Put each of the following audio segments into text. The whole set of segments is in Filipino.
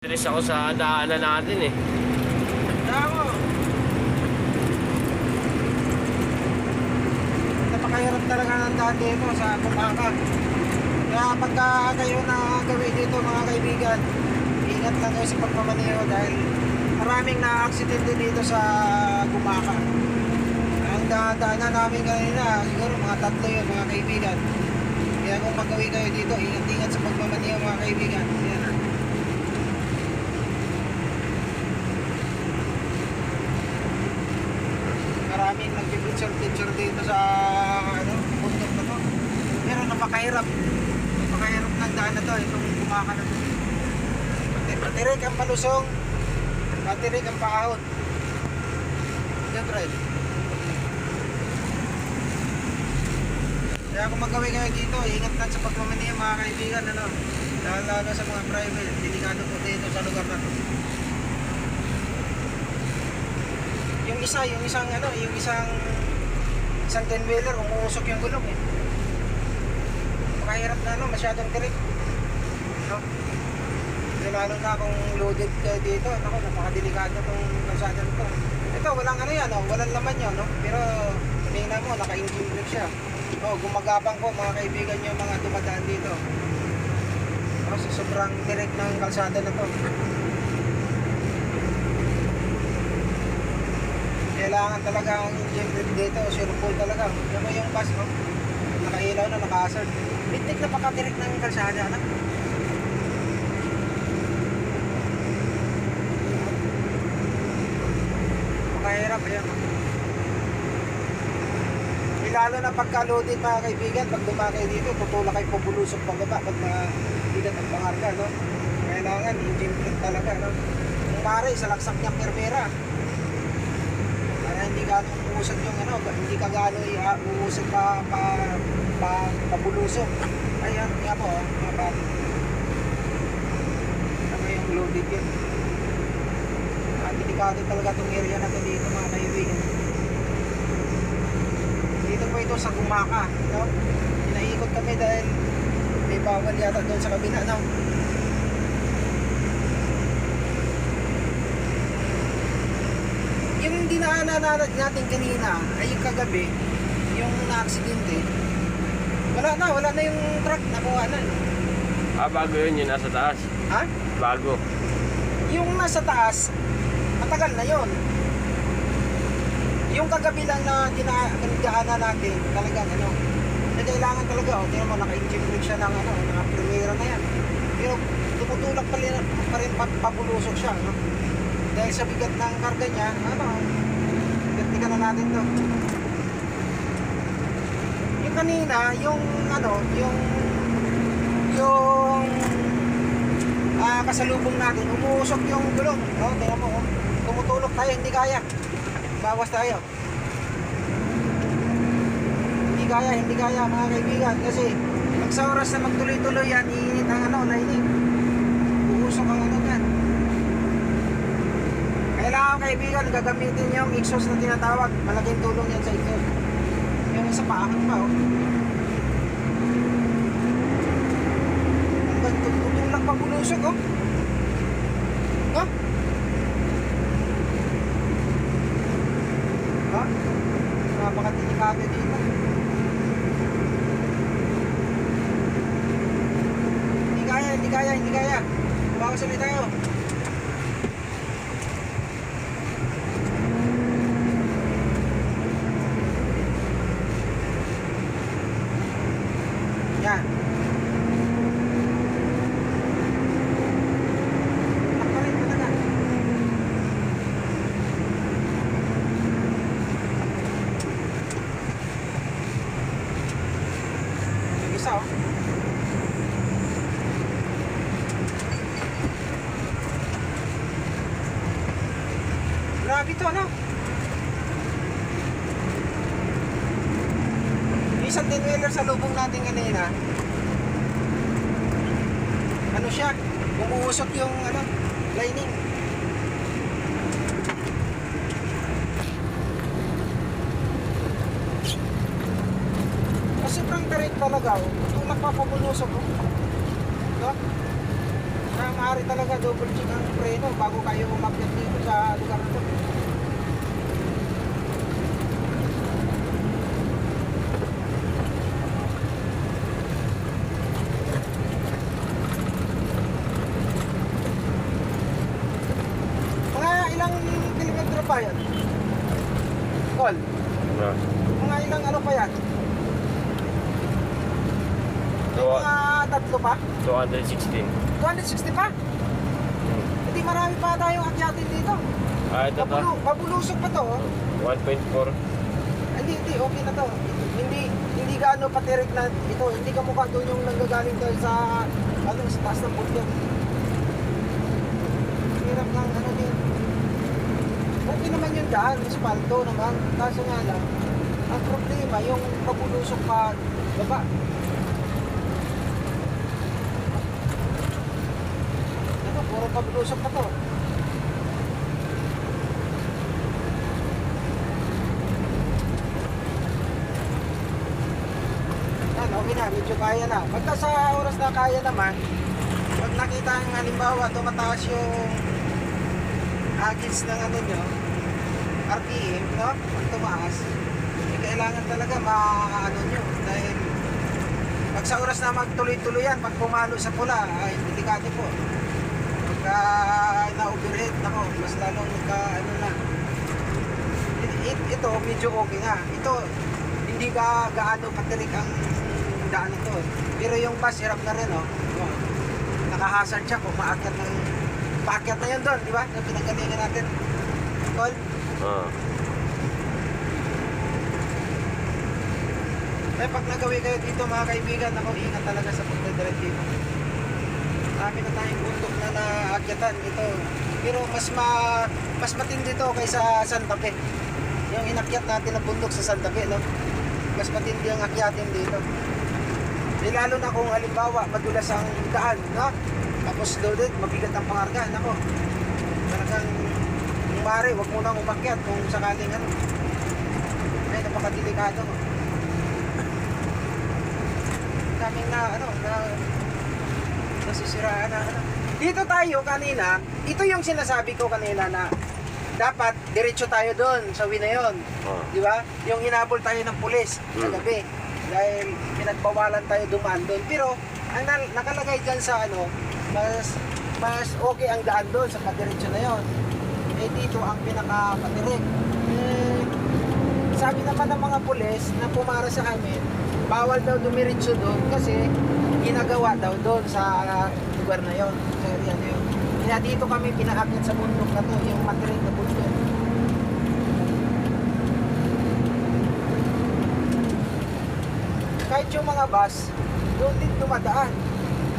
Stress ako sa daanan natin eh. Damo. Napakahirap talaga ng daan dito sa Bumaka. Kaya pagka kayo na gawin dito mga kaibigan, ingat lang kayo sa pagmamaneho dahil maraming na-aksidente dito sa Bumaka. Ang daanan namin kanina, siguro mga 3 yun mga kaibigan. Kaya kung magawi kayo dito, ingat-ingat sa pagmamaneho mga kaibigan. Yan na. Maraming nag-picture dito sa bundok na to. Pero napakahirap ng daan na to, itong Bumaka na to. Patirik ang palusong, patirik ang paahon. Siyempre. Kaya kung magawi kayo dito, ingat lang sa pagmamaneho mga kaibigan, lalo sa mga private, delikado po dito sa lugar na to. Yung isang 10-wheeler, umuusok yung gulong eh. Makahirap na masyadong tirik. No? Lalo na kung loaded kayo dito, napakadelikado tong kalsada nito. Ito, walang walang laman yan, no? Pero tingnan mo, naka-engine brake siya. Gumagapang po mga kaibigan nyo mga dumadaan dito. Sa sobrang tirik ng kalsada na to. Kailangan talaga ang engine brake dito, sure full talaga. Yan mo yung bus, no? Nakailaw na, naka-hazard. Bitik na pakatirik ng kalsada, anak. Makahirap, ayan. Lalo na pagka-loaded mga kaibigan, pag dumakay dito, tutulak kayo pabulusok pababa pag bigat ang pangarga, no? Kailangan engine brake talaga, no? Kung mare, salaksak niyang permera. Para hindi gano'ng uusad yung hindi ka gano'y uusad pabulusok. Ayan, nga po, mga bati. Ano yung loaded yun. Delikado talaga itong area na ito dito mga kaibigan. Dito po ito sa Bumaka, no? Inaikot kami dahil may bawal yata doon sa kabila, no? Yung dinaanan natin kanina ay yung kagabi, yung na-aksidente. Wala na yung truck, nakuha na. Bago yun, yung nasa taas. Ha? Bago. Yung nasa taas, matagal na yun. Yung kagabi lang na dinaanan natin, talagang kailangan talaga, tingnan mo, naka-engine brake siya ng naka-primera na yan. Pero tumutulak pa rin pabulusok siya, no? Dahil sa bigat ng karga niya, bigat na natin to. Yung kanina, yung kasalubong natin, umuusok yung gulong, no? Tingnan mo, tumutulok tayo, hindi kaya. Bawas tayo. Hindi kaya mga kaibigan kasi pag sa oras na magtuloy-tuloy yan, iinit ang lining. Uusok ang yan. Kailangan kaibigan, gagamitin yung exhaust na tinatawag. Malaking tulong yan sa exhaust. Yung isa paahon pa, Ang ganito, tutulak pa bulusok, Napakadelikado dito. Hindi kaya. Bawas ulit tayo. Yan. Grabe to, Isang 10-wheeler sa lubong natin kanina. Siya? Umuusok yung lining. Kasi sobrang tarik talaga, tulak pa pabulusok, no? Kaya maaari talaga double check ang preno bago kayo umakyat dito sa lugar na to. Mga ilang kilometro pa yan? Call? Na. Mga ilang ano pa yan? So, Mga tatlo pa? 216. 260 pa? Hindi marami pa tayong akyatin dito. Ah, ito to. Mabulusok pa to. Oh. 1.4. Hindi, okay na to. Hindi gaano patirik na ito. Hindi ka mukha doon yung nanggagaling tayo sa sa taas ng bundok. Hirap ng ano din. Okay naman yung daan, espalto naman. Kaso nga lang, ang problema yung pabulusok pa baba. Ano, puro pabulusok pa to. Okay na, medyo kaya na. Pagka sa oras na kaya naman, pag nakita ang halimbawa tumataas yung agits ng ano nyo, RPM, no? Pag tumaas, kailangan talaga ma-ano nyo. Dahil pag sa oras na magtuloy-tuloy yan, pag pumalo sa pula, ay delikado po. Pagka na-overhead, nako, mas lalong ano na. Ito, medyo okay nga. Ito, hindi ka gaano patirik ang daan ito. Pero yung bus, hirap na rin, oh. Nakahazard siya kung paakyat na yun doon, di ba? Yung pinanggalingan natin. Call? Ah. Eh, pag nagawi kayo dito, mga kaibigan, ako, ingat talaga sa pagdadiretso dito. Marami na tayong bundok na naakyatan dito. Pero mas matindi to kaysa Santa Fe. Yung inakyat natin na bundok sa Santa Fe, no? Mas matindi ang akyatin dito. Eh, lalo na kung halimbawa madulas ang daan, no? Tapos loaded, mabigat ang pangarga, nako. Talagang kung maaari, wag mo nang umakyat kung sakaling ano. Ay, napakadelikado. Daming nasisiraan na ano. Dito tayo kanina, ito yung sinasabi ko kanina na dapat diretso tayo doon sa na yun. Di ba? Yung hinabol tayo ng pulis sa gabi. Dahil pinagbawalan tayo dumaan doon. Pero ang nakalagay dyan sa ano, mas okay ang daan doon sa padiretso na yon. Eh dito ang pinaka-patirik. Eh, sabi naman ng mga pulis na pumara sa amin, bawal daw dumiretso doon kasi ginagawa daw doon sa lugar na yon, sa area na yon. Kaya dito kami pinaakyat sa bundok na to, yung patirik na bundok. Kahit yung mga bus, doon din dumadaan.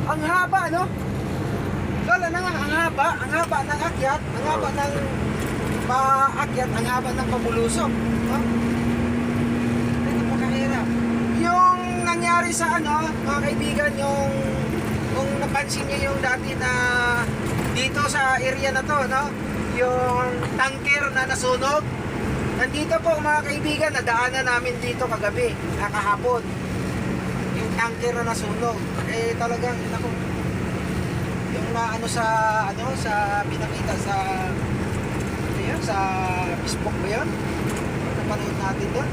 Ang haba, no? Wala na nga, ang haba ng akyat, ang haba ng paakyat, ang haba ng pamulusok. No? Ito pakahirap. Yung nangyari sa ano, mga kaibigan, yung kung napansin nyo yung dati na dito sa area na to, no? Yung tanker na nasunog. Nandito po mga kaibigan, nadaanan namin dito kagabi, kahapon. Yung tanker na nasunog. Eh talagang, naku, yung na ano sa pinakita sa yun, sa Facebook ba yun? Napanood natin doon.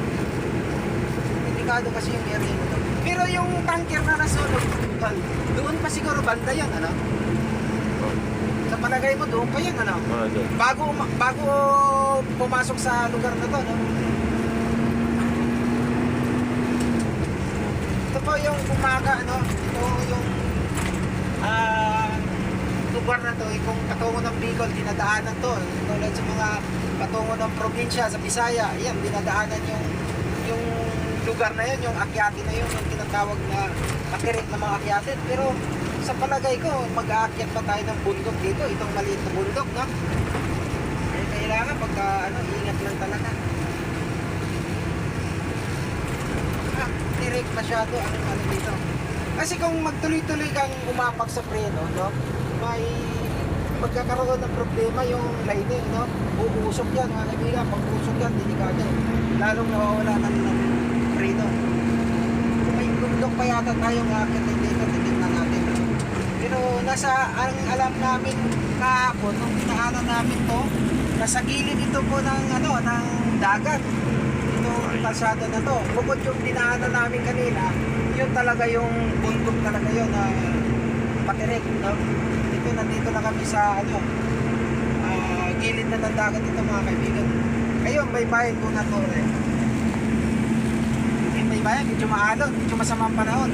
Delikado kasi yung area nito. Pero yung tanker na nasunog, doon pa siguro banda yun, ano? Sa palagay mo, doon pa yun, ano? Bago pumasok sa lugar na to, no? Ito po yung umaga, ano? Ito yung lugar na to, kung patungo ng Bicol, dinadaanan to. Tulad sa mga patungo ng probinsya, sa Bisaya, yan, dinadaanan yung lugar na yun, yung akyatin na yun, yung tinatawag na akirik na mga akyatin. Pero sa palagay ko, mag-aakyat pa tayo ng bundok dito, itong maliit na bundok, no? Eh, kailangan pagka, ingat lang talaga. Direct masyado ang dito. Kasi kung magtuloy-tuloy kang umapag sa preno, no? May magkakaroon ng problema yung lining, no? Uusok yan, mga kaibigan. Pag usok yan, delikado. Lalong nawawala ng preno. Kung may bundok pa yata tayong aakyat dito, titignan natin. Pero ang alam namin kahapon, nung pinaanan namin to, nasa gilid ito po ng, ng dagat. Itong kalsada na to. Bukod yung dinaanan namin kanina, yun talaga yung bundok talaga yun na patirik. No? Ito, nandito na kami sa, gilid na ng dagat ito mga kaibigan. Ayun, may bayan po na to eh. May bayan, medyo maalon, medyo masama ang panahon.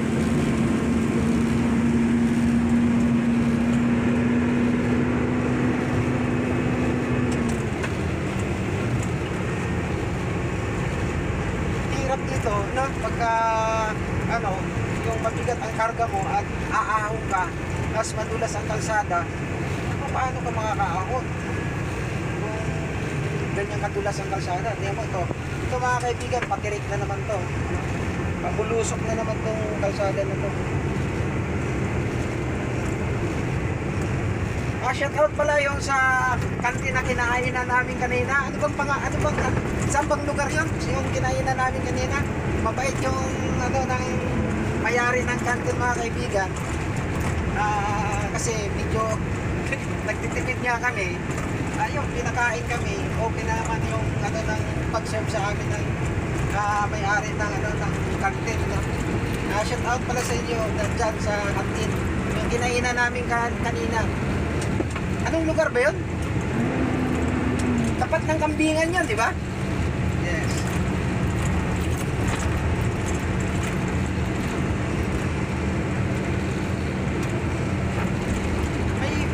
Hirap dito, no? Pagka, yung mabigat ang karga mo at aahon ka, tapos madulas ang kalsada, paano ka makakaahon? Kung ganyan kadulas ang kalsada, hindi mo ito. Ito mga kaibigan, patirik na naman to. Pabulusok na naman tong kalsada na to. Shout out pala yung sa kantina kinainan namin kanina. Saan bang lugar yun? Yung kinainan namin kanina. Mabait yung ng mayari ng kantin mga kaibigan. Kasi medyo nagtitipid niya kami. Ayun, pinakain kami. Okay na naman yung ng pag-serve sa amin ng may-ari ng kantin. Shout out pala sa inyo dyan sa kantin. Yung kinainan namin kanina. Anong lugar ba yun? Tapat ng Kambingan yan, di ba? Yes.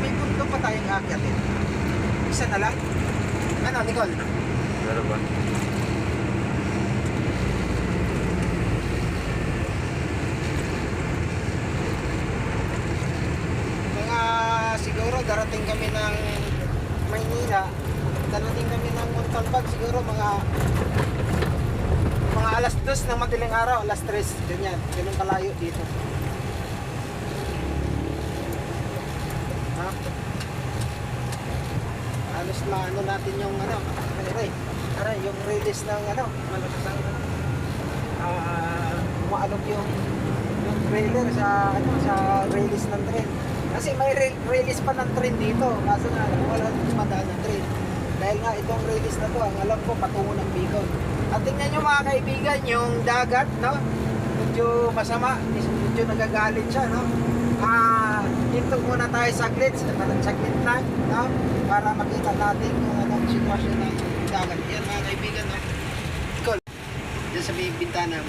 May punto pa tayong akyatin. Isa na lang? Ano, Nicole? Meron ba? Siguro darating kami ng Maynila, darating kami ng Montalban siguro mga alas 2 ng madaling araw, alas 3, ganyan, ganun kalayo dito. Ha? Alos maano natin yung aray, yung release ng malakas ang umaalog yung trailer sa release ng train. Kasi may release pa ng train dito. Kaso nga, wala madaan ng train. Dahil nga itong release na to, ang alam ko, patungo ng Bicol. At tingnan nyo mga kaibigan, yung dagat, no? Medyo masama, medyo nagagalit siya, no? Dito muna tayo saglit lang, no? Para makita natin yung sitwasyon ng dagat. Yan mga kaibigan, no? Cool. Diyan sa may bintana.